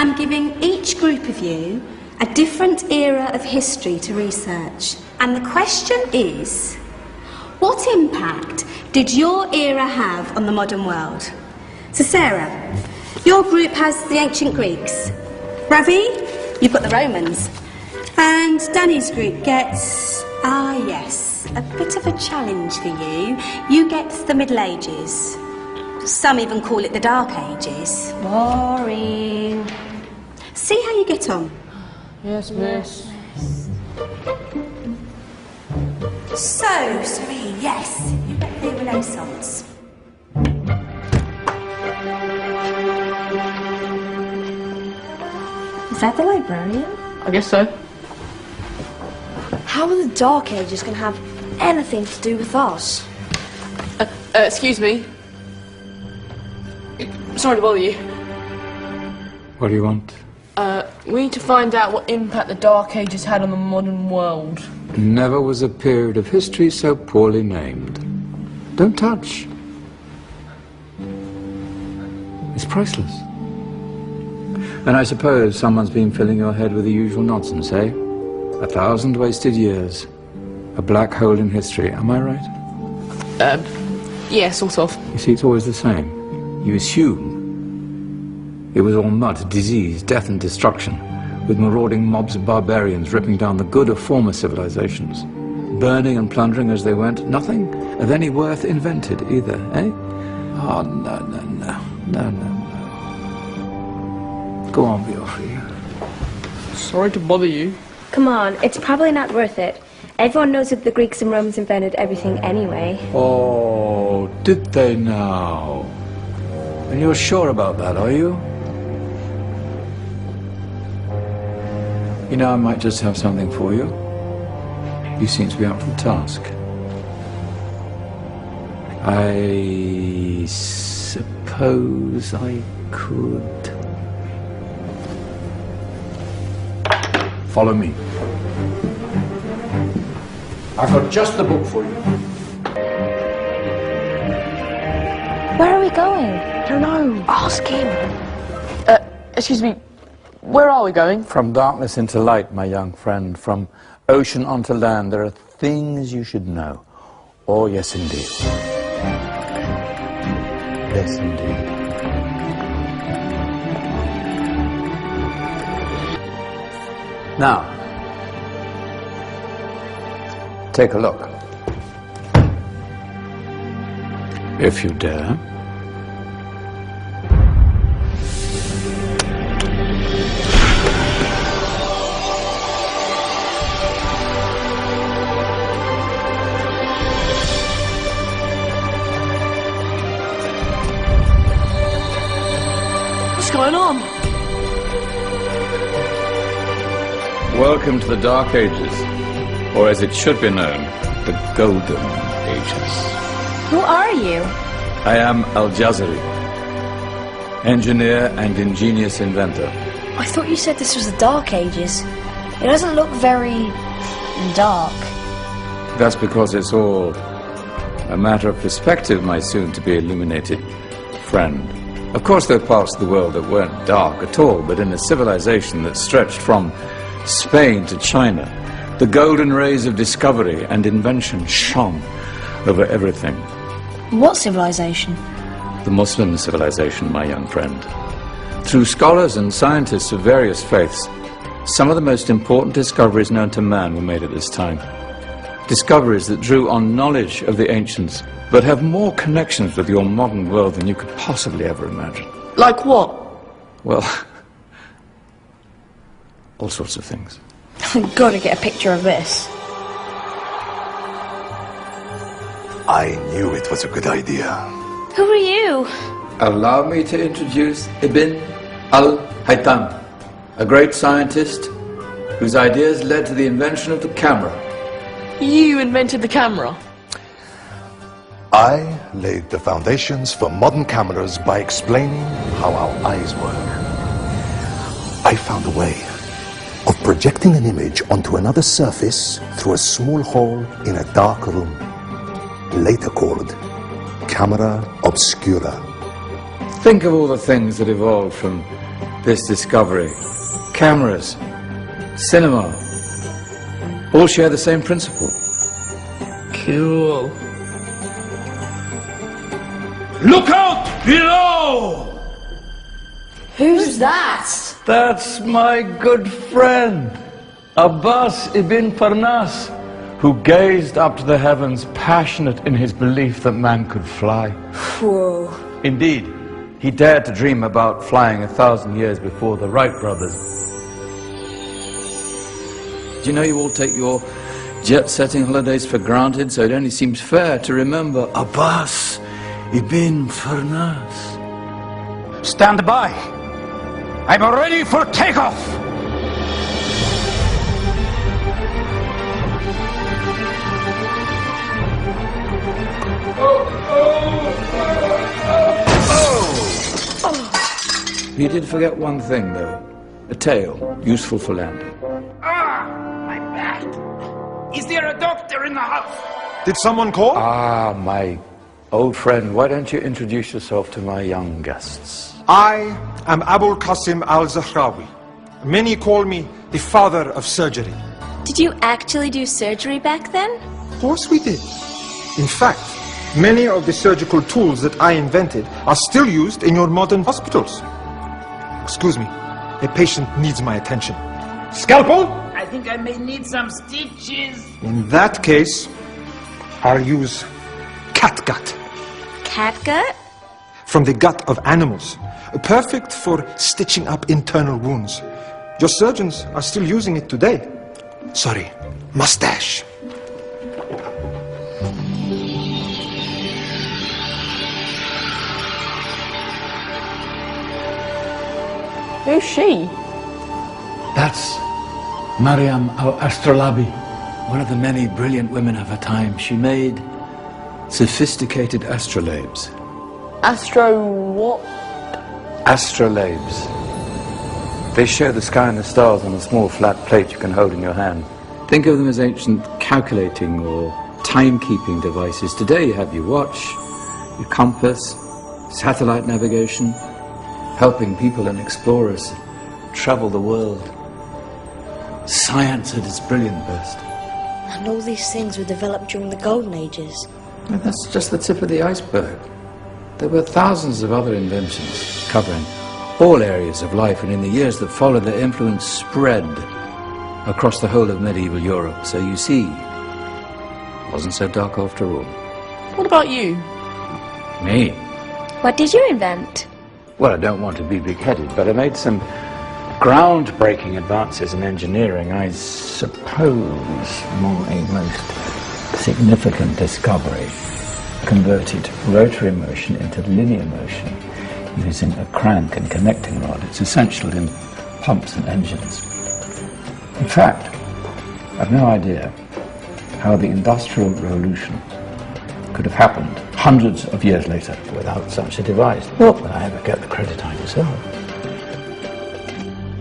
I'm giving each group of you a different era of history to research. And the question is, what impact did your era have on the modern world? So Sarah, your group has the ancient Greeks. Ravi, you've got the Romans. And Danny's group gets, yes, a bit of a challenge for you. You get the Middle Ages. Some even call it the Dark Ages. Boring. See how you get on. Yes, miss. So, Serene, yes, you get the Renaissance. Is that the librarian? I guess so. How are the Dark Ages going to have anything to do with us? Excuse me. Sorry to bother you. What do you want? We need to find out what impact the Dark Ages had on the modern world. Never was a period of history so poorly named. Don't touch. It's priceless. And I suppose someone's been filling your head with the usual nonsense, eh? 1,000 wasted years. A black hole in history, am I right? Yeah, sort of. You see, it's always the same. You assume it was all mud, disease, death and destruction, with marauding mobs of barbarians ripping down the good of former civilizations, burning and plundering as they went. Nothing of any worth invented either, eh? Oh, no, no, no, no, no, no. Go on, Beofrey. Sorry to bother you. Come on, it's probably not worth it. Everyone knows that the Greeks and Romans invented everything anyway. Oh, did they now? And you're sure about that, are you? You know, I might just have something for you. You seem to be up for the task. I suppose I could. Follow me. I've got just the book for you. Where are we going? I don't know. Ask him. Excuse me. Where are we going? From darkness into light, my young friend. From ocean onto land. There are things you should know. Oh, yes, indeed. Yes, indeed. Now, take a look. If you dare. What's going on? Welcome to the Dark Ages, or as it should be known, the Golden Ages. Who are you? I am Al-Jazari, engineer and ingenious inventor. I thought you said this was the Dark Ages. It doesn't look very dark. That's because it's all a matter of perspective, my soon-to-be illuminated friend. Of course, there are parts of the world that weren't dark at all, but in a civilization that stretched from Spain to China, the golden rays of discovery and invention shone over everything. What civilization? The Muslim civilization, my young friend. Through scholars and scientists of various faiths, some of the most important discoveries known to man were made at this time. Discoveries that drew on knowledge of the ancients, but have more connections with your modern world than you could possibly ever imagine. Like what? Well, all sorts of things. I've got to get a picture of this. I knew it was a good idea. Who are you? Allow me to introduce Ibn al-Haytham, a great scientist whose ideas led to the invention of the camera. You invented the camera? I laid the foundations for modern cameras by explaining how our eyes work. I found a way of projecting an image onto another surface through a small hole in a dark room, later called camera obscura. Think of all the things that evolved from this discovery. Cameras, cinema, all share the same principle. Cool. Look out below! Who's that? That's my good friend, Abbas ibn Farnas, who gazed up to the heavens, passionate in his belief that man could fly. Whoa. Indeed, he dared to dream about flying 1,000 years before the Wright brothers. Do you know you all take your jet-setting holidays for granted, so it only seems fair to remember Abbas ibn Farnas. Stand by. I'm ready for takeoff. You did forget one thing, though. A tail, useful for landing. My back. Is there a doctor in the house? Did someone call? Ah, my old friend, why don't you introduce yourself to my young guests? I am Abul Qasim al-Zahrawi. Many call me the father of surgery. Did you actually do surgery back then? Of course we did. In fact, many of the surgical tools that I invented are still used in your modern hospitals. Excuse me, a patient needs my attention. Scalpel? I think I may need some stitches. In that case, I'll use catgut. Catgut? From the gut of animals. Perfect for stitching up internal wounds. Your surgeons are still using it today. Sorry, mustache. Who's she? That's Maryam al-Astrolabi, one of the many brilliant women of her time. She made sophisticated astrolabes. Astro what? Astrolabes. They show the sky and the stars on a small flat plate you can hold in your hand. Think of them as ancient calculating or timekeeping devices. Today you have your watch, your compass, satellite navigation, helping people and explorers travel the world. Science at its brilliant best. And all these things were developed during the Golden Ages. And that's just the tip of the iceberg. There were thousands of other inventions covering all areas of life, and in the years that followed, their influence spread across the whole of medieval Europe. So you see, it wasn't so dark after all. What about you? Me? What did you invent? Well, I don't want to be big-headed, but I made some groundbreaking advances in engineering. I suppose my most significant discovery converted rotary motion into linear motion using a crank and connecting rod. It's essential in pumps and engines. In fact, I've no idea how the Industrial Revolution could have happened hundreds of years later without such a device. Not that I ever get the credit I deserve.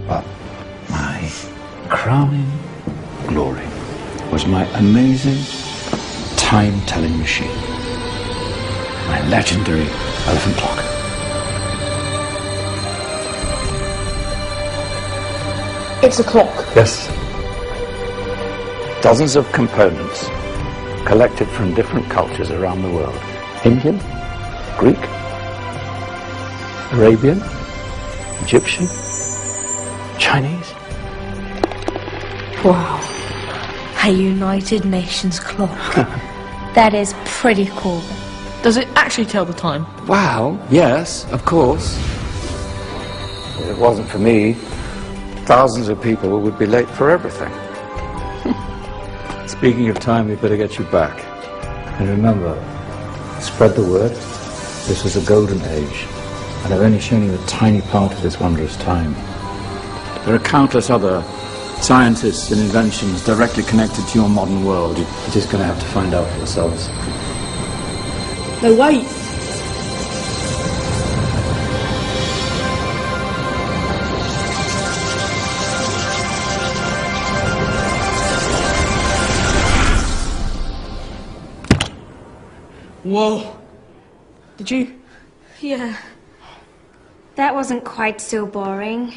But my crowning glory was my amazing time-telling machine. My legendary elephant clock. It's a clock. Yes. Dozens of components collected from different cultures around the world. Indian, Greek, Arabian, Egyptian, Chinese. Wow. A United Nations clock. That is pretty cool. Does it actually tell the time? Wow, yes, of course. If it wasn't for me, thousands of people would be late for everything. Speaking of time, we better get you back. And remember, spread the word. This was a golden age, and I've only shown you a tiny part of this wondrous time. There are countless other scientists and inventions directly connected to your modern world. You're just going to have to find out for yourselves. No, wait. Whoa. Did you? Yeah. That wasn't quite so boring.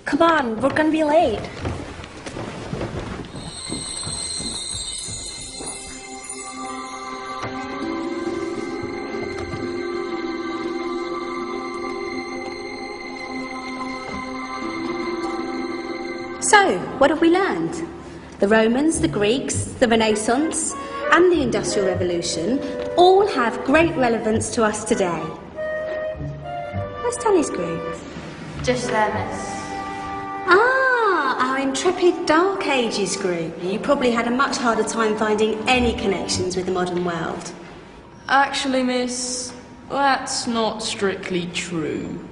Come on, we're gonna be late. So, what have we learned? The Romans, the Greeks, the Renaissance, and the Industrial Revolution all have great relevance to us today. Where's Danny's group? Just there, miss. Ah, our intrepid Dark Ages group. You probably had a much harder time finding any connections with the modern world. Actually, miss, that's not strictly true.